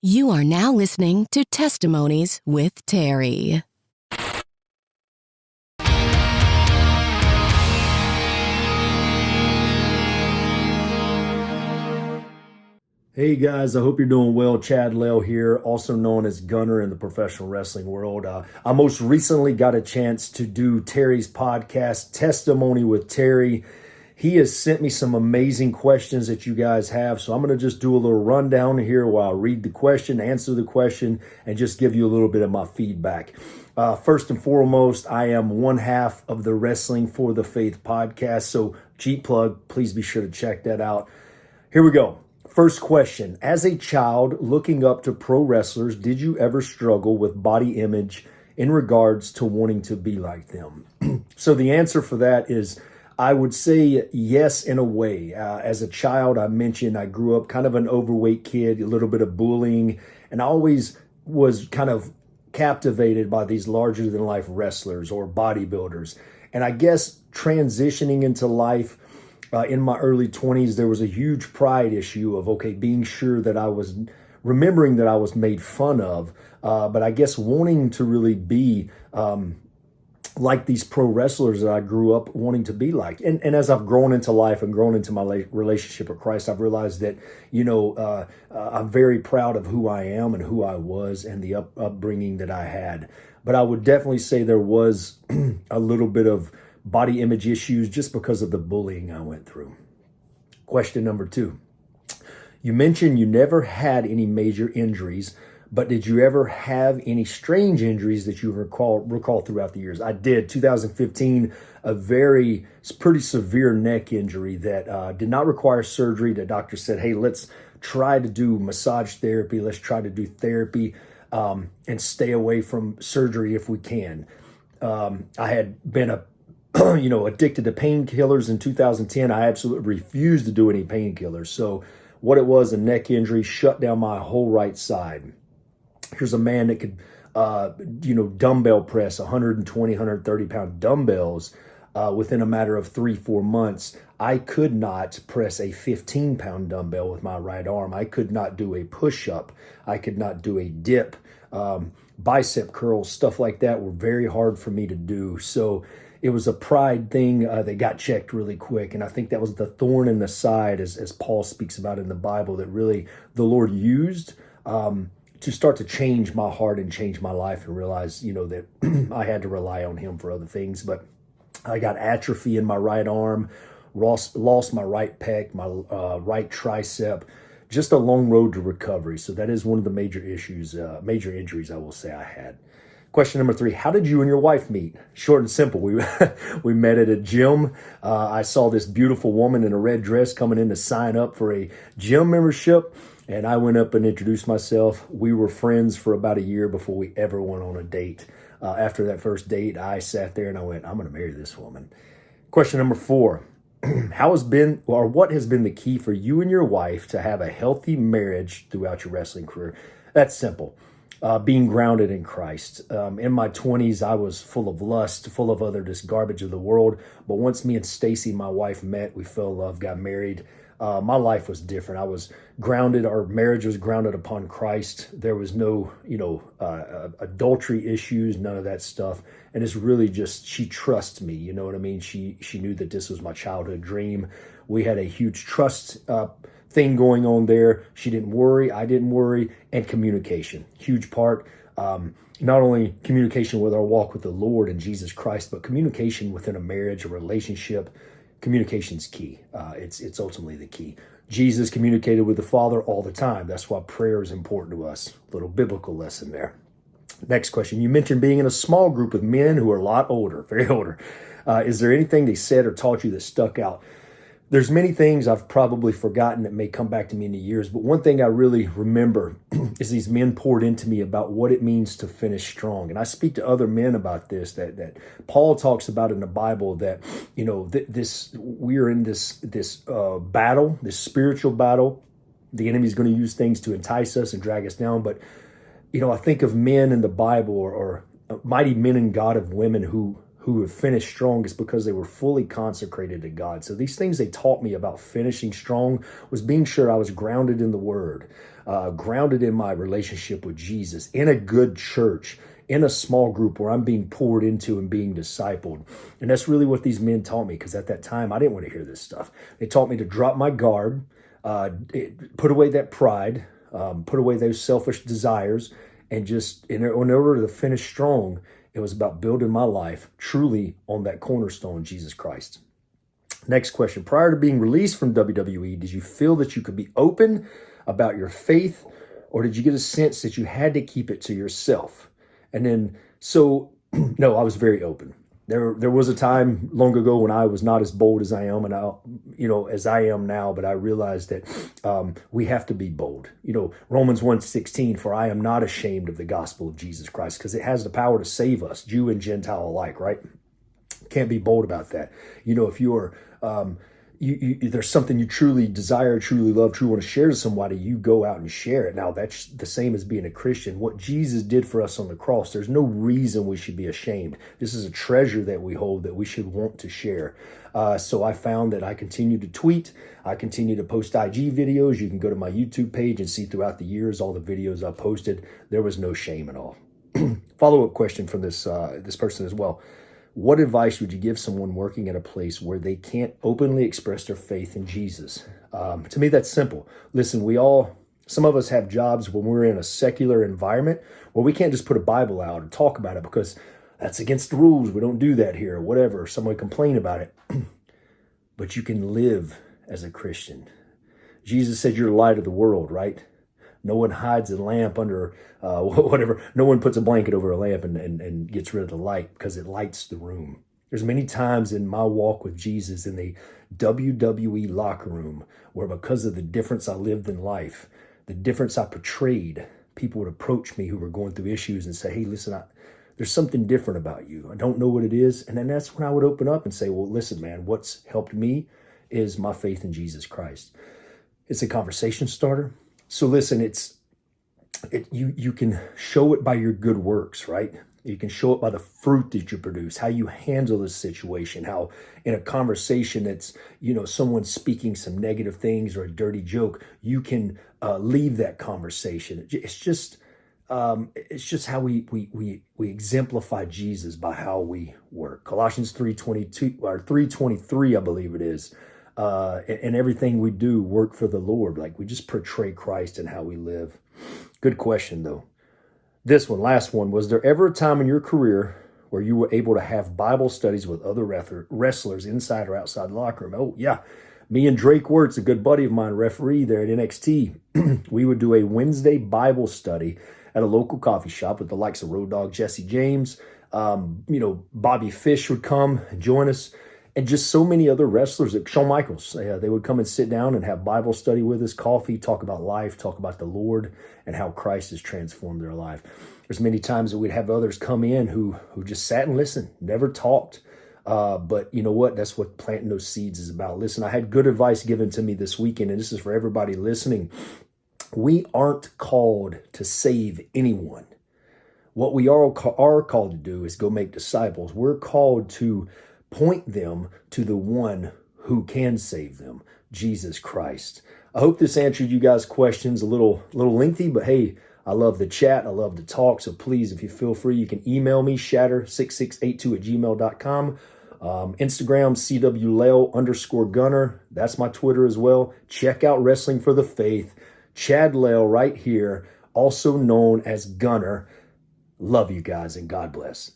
You are now listening to Testimonies with Terry. Hey guys, I hope you're doing well. Chad Lail here, also known as Gunner in the professional wrestling world. I most recently got a chance to do Terry's podcast, Testimony with Terry. He has sent me some amazing questions that you guys have, so I'm going to just do a little rundown here while I read the question, answer the question, and just give you a little bit of my feedback. First and foremost, I am one half of the Wrestling for the Faith podcast, so cheap plug, please be sure to check that out. Here we go. First question. As a child looking up to pro wrestlers, did you ever struggle with body image in regards to wanting to be like them? So the answer for that is I would say yes, in a way. As a child, I mentioned I grew up kind of an overweight kid, a little bit of bullying, and I always was kind of captivated by these larger than life wrestlers or bodybuilders. And I guess transitioning into life, in my early 20s, there was a huge pride issue of, being sure that I was remembering that I was made fun of, but I guess wanting to really be like these pro wrestlers that I grew up wanting to be like. And as I've grown into life and grown into my relationship with Christ, I've realized that, I'm very proud of who I am and who I was and the upbringing that I had. But I would definitely say there was a little bit of body image issues just because of the bullying I went through. Question number 2. You mentioned you never had any major injuries, but did you ever have any strange injuries that you recall throughout the years? I did. 2015, a pretty severe neck injury that did not require surgery. The doctor said, hey, let's try to do massage therapy. Let's try to do therapy and stay away from surgery if we can. I had been addicted to painkillers in 2010. I absolutely refused to do any painkillers. So what it was, a neck injury, shut down my whole right side. Here's a man that could, dumbbell press 120, 130 pound dumbbells within a matter of 3-4 months. I could not press a 15 pound dumbbell with my right arm. I could not do a push up. I could not do a dip. Bicep curls, stuff like that were very hard for me to do. So it was a pride thing that got checked really quick. And I think that was the thorn in the side, as Paul speaks about in the Bible, that really the Lord used to start to change my heart and change my life and realize, that I had to rely on him for other things. But I got atrophy in my right arm, lost my right pec, my right tricep, just a long road to recovery. So that is one of the major injuries I will say I had. Question number 3, how did you and your wife meet? Short and simple. We met at a gym. I saw this beautiful woman in a red dress coming in to sign up for a gym membership, and I went up and introduced myself. We were friends for about a year before we ever went on a date. After that first date, I sat there and I went, I'm going to marry this woman. Question number 4, what has been the key for you and your wife to have a healthy marriage throughout your wrestling career? That's simple. Being grounded in Christ. In my 20s, I was full of lust, full of just garbage of the world. But once me and Stacy, my wife, met, we fell in love, got married. My life was different. I was grounded. Our marriage was grounded upon Christ. There was no, adultery issues, none of that stuff. And it's really just, she trusts me. You know what I mean? She knew that this was my childhood dream. We had a huge trust thing going on there. She didn't worry. I didn't worry. And communication, huge part. Not only communication with our walk with the Lord and Jesus Christ, but communication within a marriage, a relationship. Communication's key. It's ultimately the key. Jesus communicated with the Father all the time. That's why prayer is important to us. Little biblical lesson there. Next question. You mentioned being in a small group of men who are a lot older, very older. Is there anything they said or taught you that stuck out? There's many things I've probably forgotten that may come back to me in the years, but one thing I really remember is these men poured into me about what it means to finish strong. And I speak to other men about this, that Paul talks about in the Bible, that, we're in this battle, this spiritual battle. The enemy's going to use things to entice us and drag us down. But, I think of men in the Bible or mighty men and God of women who who have finished strong is because they were fully consecrated to God. So these things they taught me about finishing strong was being sure I was grounded in the Word, grounded in my relationship with Jesus, in a good church, in a small group where I'm being poured into and being discipled. And that's really what these men taught me, because at that time, I didn't want to hear this stuff. They taught me to drop my guard, put away that pride, put away those selfish desires, and just in order to finish strong, it was about building my life truly on that cornerstone, Jesus Christ. Next question. Prior to being released from WWE, did you feel that you could be open about your faith, or did you get a sense that you had to keep it to yourself? And then, no, I was very open. There was a time long ago when I was not as bold as I am, as I am now. But I realized that we have to be bold. Romans 1:16, for I am not ashamed of the gospel of Jesus Christ, because it has the power to save us, Jew and Gentile alike. Right? Can't be bold about that. If you're there's something you truly desire, truly love, truly want to share to somebody, you go out and share it. Now, that's the same as being a Christian. What Jesus did for us on the cross, there's no reason we should be ashamed. This is a treasure that we hold that we should want to share. So I found that I continue to tweet. I continue to post IG videos. You can go to my YouTube page and see throughout the years all the videos I posted. There was no shame at all. Follow-up question from this person as well. What advice would you give someone working at a place where they can't openly express their faith in Jesus? To me, that's simple. Listen, some of us have jobs when we're in a secular environment where we can't just put a Bible out and talk about it because that's against the rules. We don't do that here, or whatever. Someone complain about it. But you can live as a Christian. Jesus said you're the light of the world, right? No one hides a lamp under whatever. No one puts a blanket over a lamp and gets rid of the light because it lights the room. There's many times in my walk with Jesus in the WWE locker room where, because of the difference I lived in life, the difference I portrayed, people would approach me who were going through issues and say, hey, listen, there's something different about you. I don't know what it is. And then that's when I would open up and say, well, listen, man, what's helped me is my faith in Jesus Christ. It's a conversation starter. So listen, you can show it by your good works, right? You can show it by the fruit that you produce, how you handle the situation, how in a conversation that's, someone speaking some negative things or a dirty joke, you can leave that conversation. It's just how we exemplify Jesus by how we work. Colossians 3:22 or 3:23, I believe it is. And everything we do work for the Lord. Like, we just portray Christ in how we live. Good question, though. This one, last one. Was there ever a time in your career where you were able to have Bible studies with other wrestlers inside or outside the locker room? Oh, yeah. Me and Drake Wirtz, a good buddy of mine, referee there at NXT, we would do a Wednesday Bible study at a local coffee shop with the likes of Road Dogg Jesse James. Bobby Fish would come and join us. And just so many other wrestlers, like Shawn Michaels, they would come and sit down and have Bible study with us, coffee, talk about life, talk about the Lord and how Christ has transformed their life. There's many times that we'd have others come in who just sat and listened, never talked. But you know what? That's what planting those seeds is about. Listen, I had good advice given to me this weekend, and this is for everybody listening. We aren't called to save anyone. What we are called to do is go make disciples. We're called to point them to the one who can save them, Jesus Christ. I hope this answered you guys' questions. A little lengthy, but hey, I love the chat. I love the talk. So please, if you feel free, you can email me, shatter6682@gmail.com. Instagram, CWLail_Gunner. That's my Twitter as well. Check out Wrestling for the Faith. Chad Lail right here, also known as Gunner. Love you guys, and God bless.